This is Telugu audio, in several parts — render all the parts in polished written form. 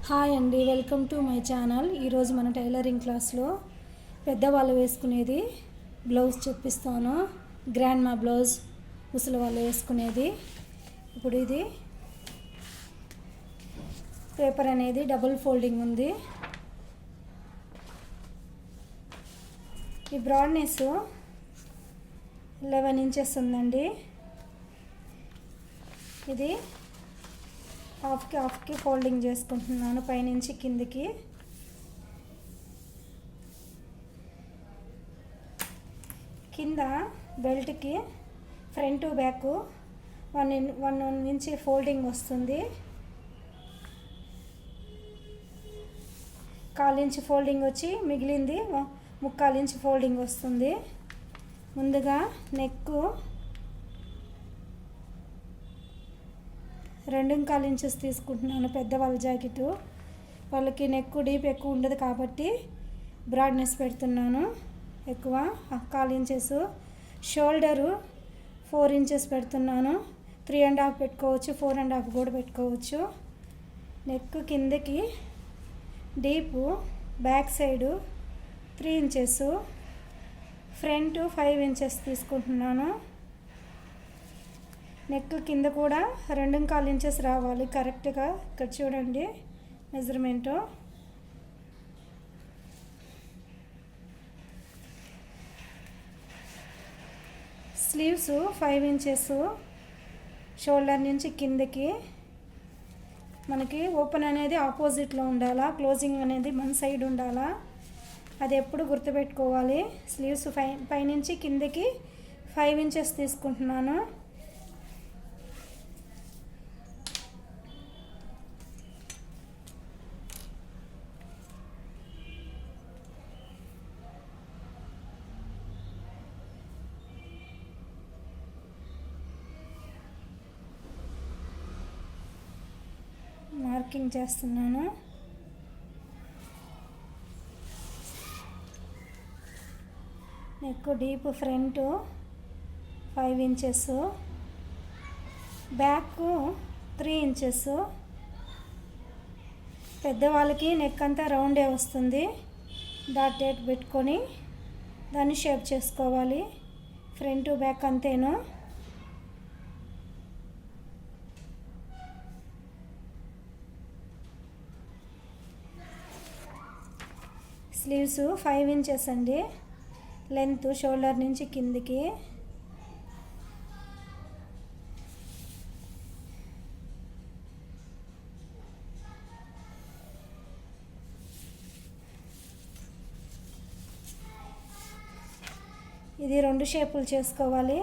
హాయ్ అండి, వెల్కమ్ టు మై ఛానల్. ఈరోజు మన టైలరింగ్ క్లాస్లో పెద్దవాళ్ళు వేసుకునేది బ్లౌజ్ చూపిస్తాను. గ్రాండ్ మా బ్లౌజ్ ముసలి వాళ్ళు వేసుకునేది. ఇప్పుడు ఇది పేపర్ అనేది డబుల్ ఫోల్డింగ్ ఉంది. ఈ బ్రాడ్నెస్ 11 ఇంచెస్ ఉందండి. ఇది హాఫ్కి ఫోల్డింగ్ చేసుకుంటున్నాను పైనుంచి కిందికి. కింద బెల్ట్కి ఫ్రంట్ బ్యాక్ 1 ఇంచ్ ఫోల్డింగ్ వస్తుంది. 1/4 ఇంచ్ ఫోల్డింగ్ వచ్చి మిగిలింది 3/4 ఇంచ్ ఫోల్డింగ్ వస్తుంది. ముందుగా నెక్ 2.25 ఇంచెస్ తీసుకుంటున్నాను. పెద్దవాళ్ళ జాకెట్ వాళ్ళకి నెక్ డీప్ ఎక్కువ ఉండదు కాబట్టి బ్రాడ్నెస్ పెడుతున్నాను ఎక్కువ, 1/4 ఇంచెస్. షోల్డరు 4 ఇంచెస్ పెడుతున్నాను. 3.5 పెట్టుకోవచ్చు, 4.5 కూడా పెట్టుకోవచ్చు. నెక్ కిందకి deep back side 3 inches, front 5 inches తీసుకుంటున్నాను. నెక్ కింద కూడా 2.25 ఇంచెస్ రావాలి కరెక్ట్గా. ఇక్కడ చూడండి మెజర్మెంటు. స్లీవ్స్ 5 ఇంచెస్ షోల్డర్ నుంచి కిందకి. మనకి ఓపెన్ అనేది ఆపోజిట్లో ఉండాలా, క్లోజింగ్ అనేది మన సైడ్ ఉండాలా, అది ఎప్పుడు గుర్తుపెట్టుకోవాలి. స్లీవ్స్ పైనుంచి కిందకి 5 ఇంచెస్ తీసుకుంటున్నాను. మార్కింగ్ చేస్తున్నాను. Neck deep front 5 inches, back 3 inches. పెద్దవాళ్ళకి నెక్ అంతా రౌండే వస్తుంది. డాట్ డేట్ పెట్టుకొని దాన్ని షేప్ చేసుకోవాలి. ఫ్రంట్ బ్యాక్ అంతేను. స్లీవ్స్ 5 ఇంచెస్ అండి లెంత్ షోల్డర్ నుంచి కిందికి. ఇది 2 షేపులు చేసుకోవాలి.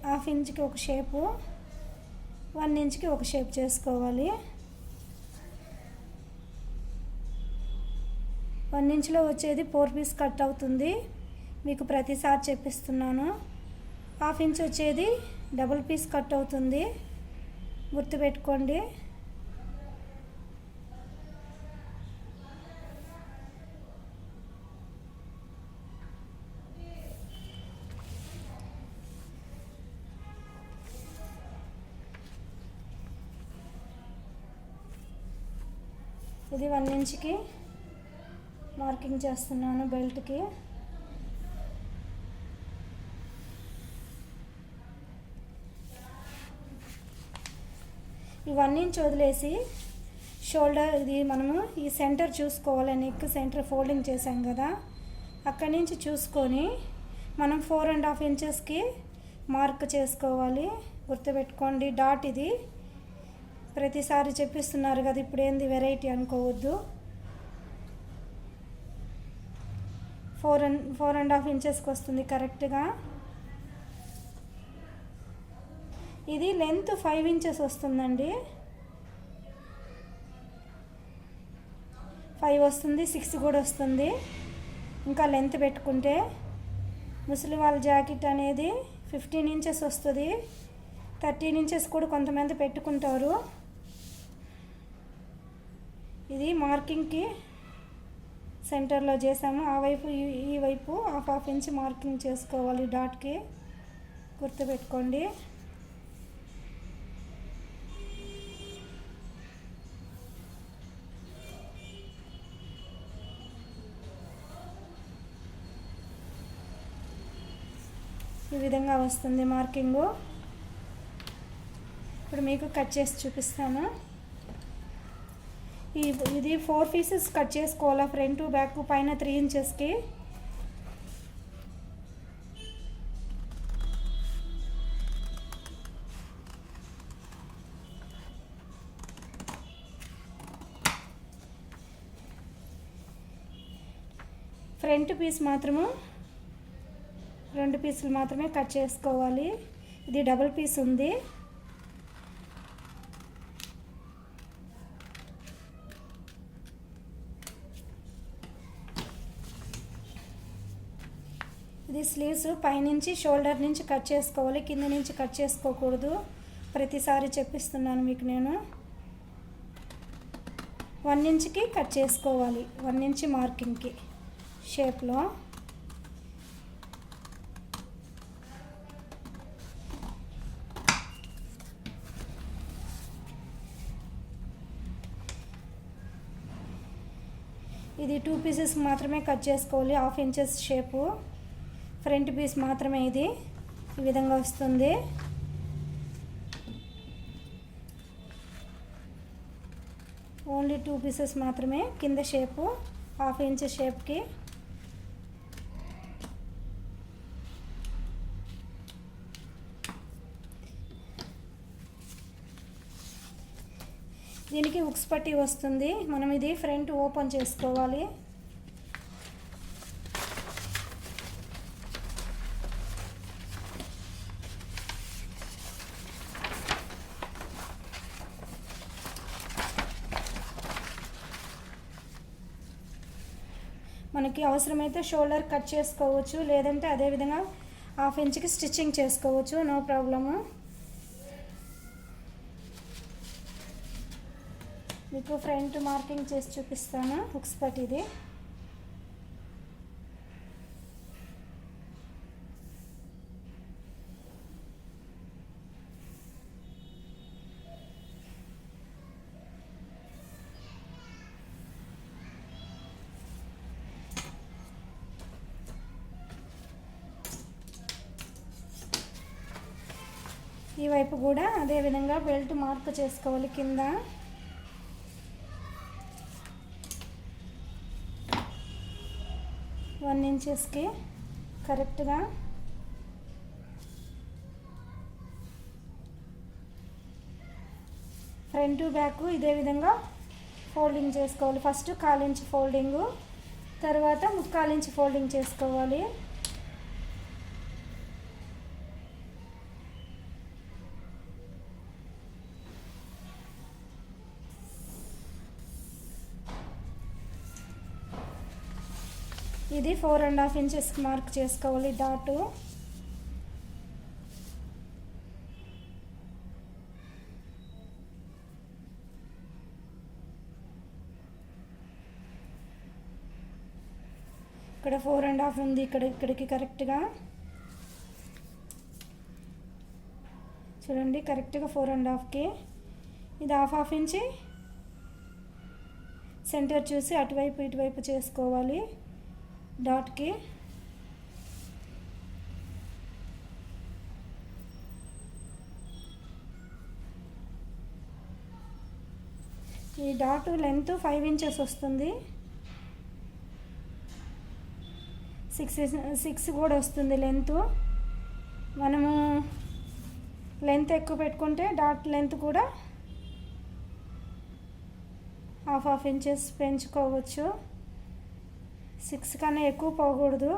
హాఫ్ ఇంచ్కి ఒక షేపు, 1 ఇంచ్కి ఒక షేప్ చేసుకోవాలి. 1 ఇంచ్లో వచ్చేది 4 పీస్ కట్ అవుతుంది. మీకు ప్రతిసారి చెప్పిస్తున్నాను. హాఫ్ ఇంచ్ వచ్చేది డబుల్ పీస్ కట్ అవుతుంది, గుర్తుపెట్టుకోండి. ఇది 1 ఇంచ్కి మార్కింగ్ చేస్తున్నాను బెల్ట్కి. ఈ 1 ఇంచ్ వదిలేసి షోల్డర్ ఇది మనము ఈ సెంటర్ చూసుకోవాలి. నెక్ సెంటర్ ఫోల్డింగ్ చేసాం కదా, అక్కడి నుంచి చూసుకొని మనం 4.5 ఇంచెస్కి మార్క్ చేసుకోవాలి. గుర్తుపెట్టుకోండి. డాట్ ఇది ప్రతిసారి చెప్పిస్తున్నారు కదా, ఇప్పుడు ఏంది వెరైటీ అనుకోవద్దు. 4.5 ఇంచెస్కి వస్తుంది కరెక్ట్గా. ఇది లెంత్ 5 ఇంచెస్ వస్తుందండి. 5 వస్తుంది, 6 కూడా వస్తుంది. ఇంకా లెంత్ పెట్టుకుంటే ముసలి వాళ్ళ జాకెట్ అనేది 15 ఇంచెస్ వస్తుంది. 13 ఇంచెస్ కూడా కొంతమంది పెట్టుకుంటారు. ఇది మార్కింగ్కి సెంటర్లో చేసాము. ఆ వైపు ఈ వైపు హాఫ్ ఇంచ్ మార్కింగ్ చేసుకోవాలి డాట్కి, గుర్తుపెట్టుకోండి. ఈ విధంగా వస్తుంది మార్కింగు. ఇప్పుడు మీకు కట్ చేసి చూపిస్తాను. ఇది 4 పీసెస్ కట్ చేసుకోవాలా, ఫ్రంట్ బ్యాక్ పైన 3 ఇంచెస్కి. ఫ్రంట్ పీస్ మాత్రము 2 పీసులు మాత్రమే కట్ చేసుకోవాలి. ఇది డబుల్ పీస్ ఉంది. ఇది స్లీవ్స్ పైనుంచి షోల్డర్ నుంచి కట్ చేసుకోవాలి, కింద నుంచి కట్ చేసుకోకూడదు. ప్రతిసారి చెప్పిస్తున్నాను మీకు నేను. 1 ఇంచ్కి కట్ చేసుకోవాలి, 1 ఇంచ్ మార్కింగ్కి షేప్లో. ఇది 2 పీసెస్ మాత్రమే కట్ చేసుకోవాలి, 1/2 ఇంచెస్ షేపు. ఫ్రంట్ పీస్ మాత్రమే ఇది ఈ విధంగా వస్తుంది. ఓన్లీ 2 పీసెస్ మాత్రమే కింద షేపు 1/2 ఇంచ్ షేప్కి. దీనికి హుక్స్ పట్టి వస్తుంది. మనం ఇది ఫ్రంట్ ఓపెన్ చేసుకోవాలి. మనకి అవసరమైతే షోల్డర్ కట్ చేసుకోవచ్చు, లేదంటే అదేవిధంగా 1/2 ఇంచ్కి స్టిచ్చింగ్ చేసుకోవచ్చు, నో ప్రాబ్లము. మీకు ఫ్రంట్ మార్కింగ్ చేసి చూపిస్తాను. హుక్స్ పట్టిది ఈ వైపు కూడా అదే విధంగా బెల్ట్ మార్క్ చేసుకోవాలి. కింద వన్ ఇంచెస్కి కరెక్ట్గా ఫ్రంట్ బ్యాక్ ఇదే విధంగా ఫోల్డింగ్ చేసుకోవాలి. ఫస్ట్ 1/4 ఇంచ్ ఫోల్డింగు, తర్వాత 3/4 ఇంచ్ ఫోల్డింగ్ చేసుకోవాలి. ఇది 4.5 ఇంచెస్కి మార్క్ చేసుకోవాలి డాటు. ఇక్కడ 4.5 ఉంది, ఇక్కడికి కరెక్ట్గా చూడండి, కరెక్ట్గా 4.5కి. ఇది 1/2 ఇంచ్ సెంటర్ చూసి అటువైపు ఇటువైపు చేసుకోవాలి డాట్కి. ఈ డాట్ లెంత్ 5 ఇంచెస్ వస్తుంది, 6 కూడా వస్తుంది లెంత్. మనము లెంత్ ఎక్కువ పెట్టుకుంటే డాట్ లెంత్ కూడా 1/2 ఇంచెస్ పెంచుకోవచ్చు. 6 కన్నా ఎక్కువ పోకూడదు.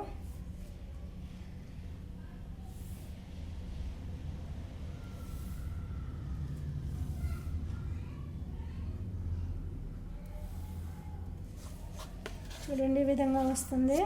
చూడండి, ఈ విధంగా వస్తుంది.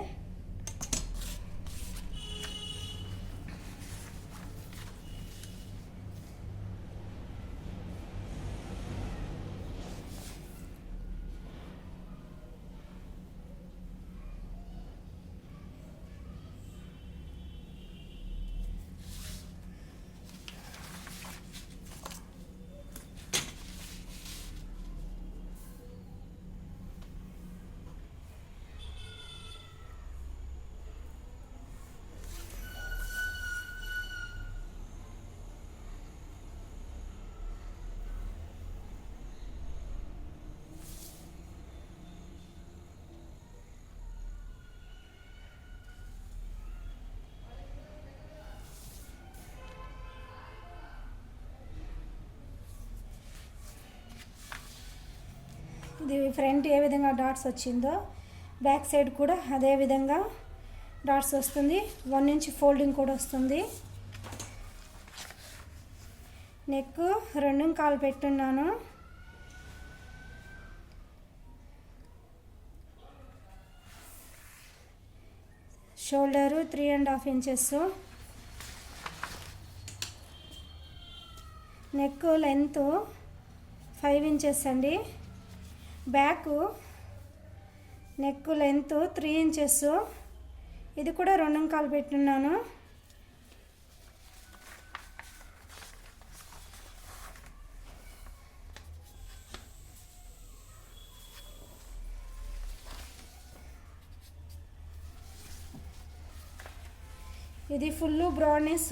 ఇది ఫ్రంట్ ఏ విధంగా డాట్స్ వచ్చిందో బ్యాక్ సైడ్ కూడా అదే విధంగా డాట్స్ వస్తుంది. 1 ఇంచ్ ఫోల్డింగ్ కూడా వస్తుంది. నెక్ 2.25 పెట్టున్నాను. Shoulder 3.5 inches. Neck length 5 inches అండి. Back neck length 3 inches. ఇది కూడా 2.25 పెట్టున్నాను. ఇది ఫుల్ బ్రాడ్నెస్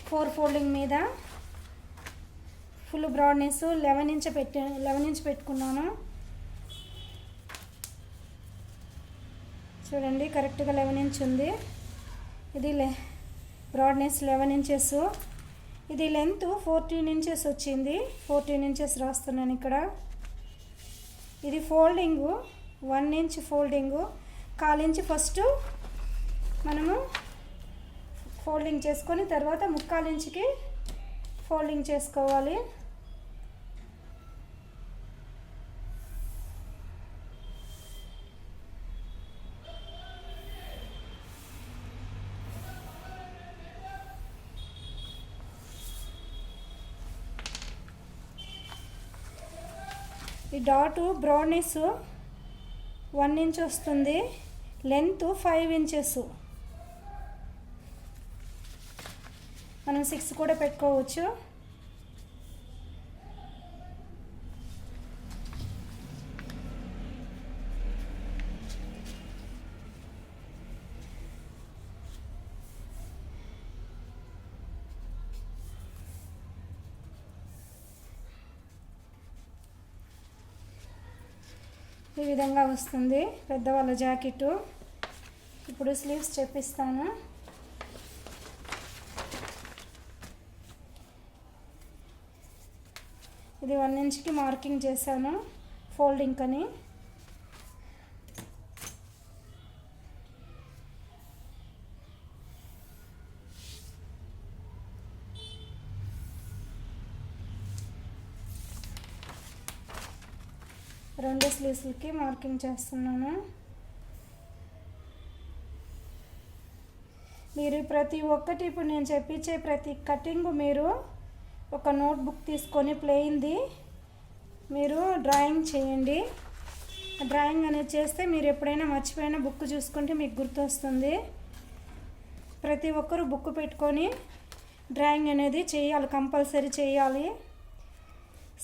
4 ఫోల్డింగ్ మీద ఫుల్ బ్రాడ్నెస్ 11 ఇంచ్ పెట్టుకున్నాను. చూడండి కరెక్ట్గా 11 ఇంచ్ ఉంది. ఇది బ్రాడ్నెస్ 11 ఇంచెస్. ఇది లెంత్ 14 ఇంచెస్ వచ్చింది. 14 ఇంచెస్ రాస్తున్నాను ఇక్కడ. ఇది folding 1 inch folding. 1/4 inch first మనము ఫోల్డింగ్ చేసుకొని తర్వాత 3/4 ఇంచుకి ఫోల్డింగ్ చేసుకోవాలి. ఈ డాటు బ్రాడ్నెస్ 1 ఇంచ్ వస్తుంది. Length 5 inches. మనం 6 కూడా పెట్టుకోవచ్చు. ఈ విధంగా వస్తుంది పెద్దవాళ్ళ జాకెట్. ఇప్పుడు స్లీవ్స్ చెప్పిస్తాను. ఇది 1 ఇంచ్కి మార్కింగ్ చేశాను ఫోల్డింగ్ అని. రెండు స్లీవ్స్కి మార్కింగ్ చేస్తున్నాను. మీరు ప్రతి ఒక్కటి ఇప్పుడు నేను చెప్పించే ప్రతి కటింగ్ మీరు ఒక నోట్బుక్ తీసుకొని ప్లెయిన్ది మీరు డ్రాయింగ్ చేయండి. డ్రాయింగ్ అనేది చేస్తే మీరు ఎప్పుడైనా మర్చిపోయినా బుక్ చూసుకుంటే మీకు గుర్తొస్తుంది. ప్రతి ఒక్కరు బుక్ పెట్టుకొని డ్రాయింగ్ అనేది చేయాలి, కంపల్సరీ చేయాలి.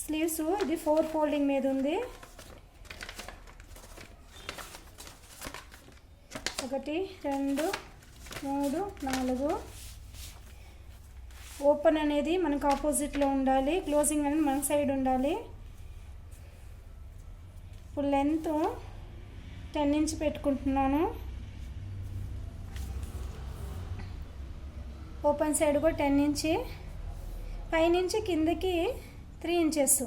స్లీవ్స్ ఇది 4 ఫోల్డింగ్ మీద ఉంది. 1 2 3 4. ఓపెన్ అనేది మనకు ఆపోజిట్లో ఉండాలి, క్లోజింగ్ అనేది మన సైడ్ ఉండాలి. ఇప్పుడు లెంత్ 10 ఇంచ్ పెట్టుకుంటున్నాను. ఓపెన్ సైడ్ కూడా 10 ఇంచ్. పైనుంచి కిందకి 3 ఇంచెస్.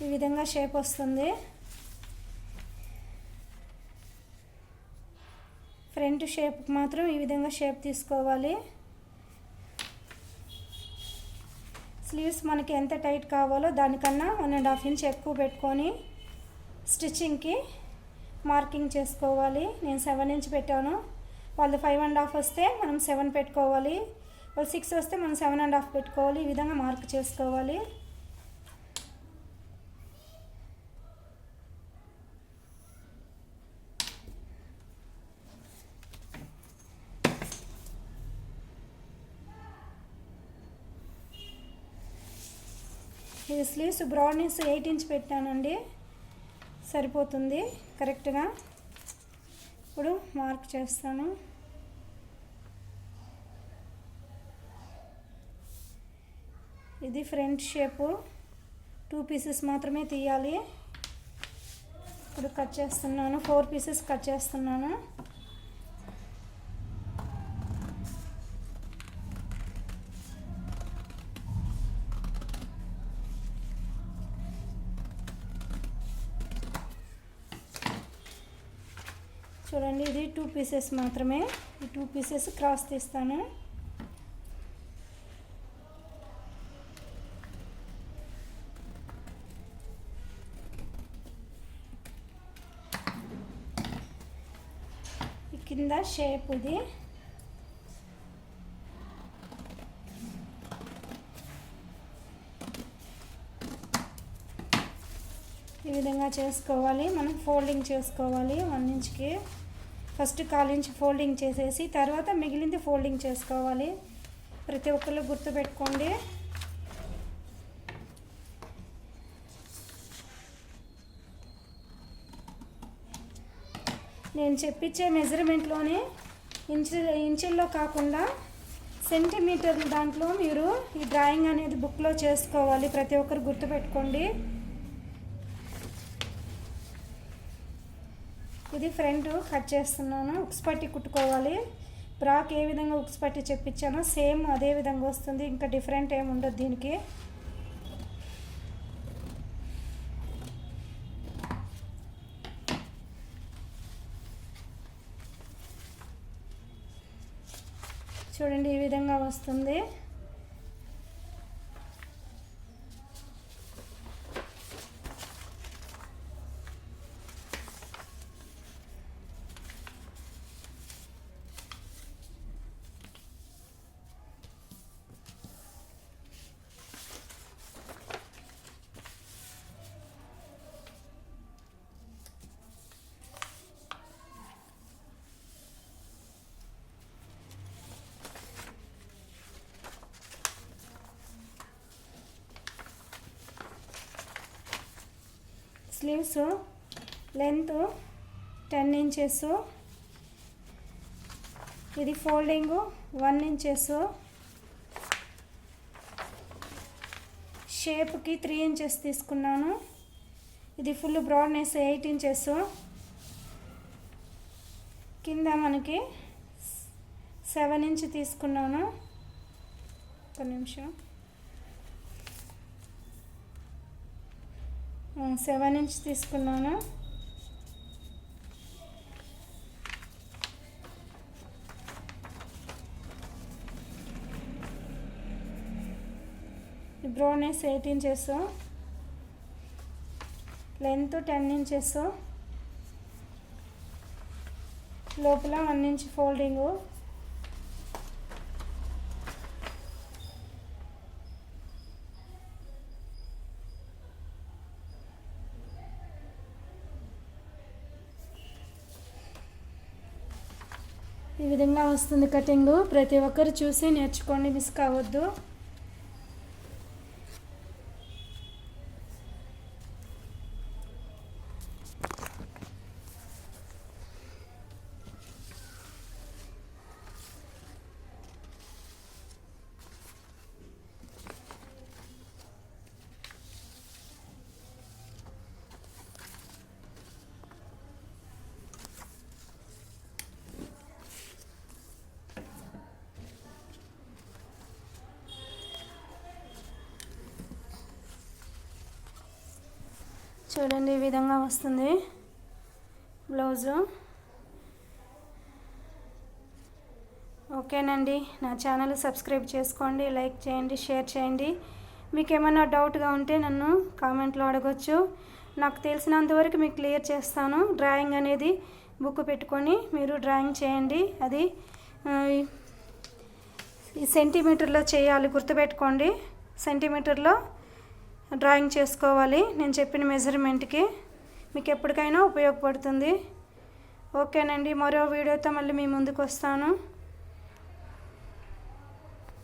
ఈ విధంగా షేప్ వస్తుంది. ఫ్రంట్ షేప్ మాత్రం ఈ విధంగా షేప్ తీసుకోవాలి. స్లీవ్స్ మనకి ఎంత టైట్ కావాలో దానికన్నా 1.5 ఇంచ్ ఎక్కువ పెట్టుకొని స్టిచ్చింగ్కి మార్కింగ్ చేసుకోవాలి. నేను 7 ఇంచ్ పెట్టాను. వాళ్ళు 5.5 వస్తే మనం 7 పెట్టుకోవాలి. వాళ్ళు 6 వస్తే మనం 7.5 పెట్టుకోవాలి. ఈ విధంగా మార్క్ చేసుకోవాలి. ఈ స్లీవ్స్ బ్రాడ్నెస్ 8 ఇంచ్ పెట్టానండి, సరిపోతుంది కరెక్ట్గా. ఇప్పుడు మార్క్ చేస్తాను. ఇది ఫ్రంట్ షేపు 2 పీసెస్ మాత్రమే తీయాలి. ఇప్పుడు కట్ చేస్తున్నాను. 4 పీసెస్ కట్ చేస్తున్నాను. చూడండి, ఇది 2 పీసెస్ మాత్రమే. ఈ 2 పీసెస్ క్రాస్ తీస్తాను. ఈ కింద షేప్ ఇది. ఈ విధంగా చేసుకోవాలి. మనం ఫోల్డింగ్ చేసుకోవాలి 1 ఇంచ్కి. ఫస్ట్ 1/4 ఇంచ్ ఫోల్డింగ్ చేసేసి తర్వాత మిగిలింది ఫోల్డింగ్ చేసుకోవాలి. ప్రతి ఒక్కళ్ళు గుర్తుపెట్టుకోండి. నేను చెప్పించే మెజర్మెంట్లోనే ఇంచుల్లో కాకుండా సెంటీమీటర్ల దాంట్లో మీరు ఈ డ్రాయింగ్ అనేది బుక్లో చేసుకోవాలి. ప్రతి ఒక్కరు గుర్తుపెట్టుకోండి. ఇది ఫ్రంట్ కట్ చేస్తున్నాను. ఉక్స్ పట్టి కుట్టుకోవాలి. బ్రాక్ ఏ విధంగా ఉక్స్ పట్టి చెప్పించానో సేమ్ అదే విధంగా వస్తుంది. ఇంకా డిఫరెంట్ ఏమి ఉండదు దీనికి. చూడండి, ఈ విధంగా వస్తుంది. Sleeves length 10 inches. ఇది ఫోల్డింగ్ 1 ఇంచెస్. షేప్కి 3 ఇంచెస్ తీసుకున్నాను. ఇది ఫుల్ బ్రాడ్నెస్ 8 ఇంచెస్. కింద మనకి 7 ఇంచ్ తీసుకున్నాను. ఒక నిమిషం. 7 ఇంచ్ తీసుకున్నాను. బ్రోనెస్ 8 ఇంచెస్. Length 10 inches. లోపల 1 ఇంచ్ ఫోల్డింగు. ఈ విధంగా వస్తుంది కటింగ్. ప్రతి ఒక్కరు చూసి నేర్చుకోండి, మిస్ కావద్దు. చూడండి, ఈ విధంగా వస్తుంది బ్లౌజు. ఓకేనండి, నా ఛానల్ సబ్స్క్రైబ్ చేసుకోండి, లైక్ చేయండి, షేర్ చేయండి. మీకు ఏమైనా డౌట్గా ఉంటే నన్ను కామెంట్లో అడగొచ్చు. నాకు తెలిసినంతవరకు మీకు క్లియర్ చేస్తాను. డ్రాయింగ్ అనేది బుక్ పెట్టుకొని మీరు డ్రాయింగ్ చేయండి. అది ఈ సెంటీమీటర్లో చేయాలి, గుర్తుపెట్టుకోండి. సెంటీమీటర్లో డ్రాయింగ్ చేసుకోవాలి. నేను చెప్పిన మెజర్మెంట్కి మీకు ఎప్పటికైనా ఉపయోగపడుతుంది. ఓకేనండి, మరో వీడియోతో మళ్ళీ మీ ముందుకు వస్తాను.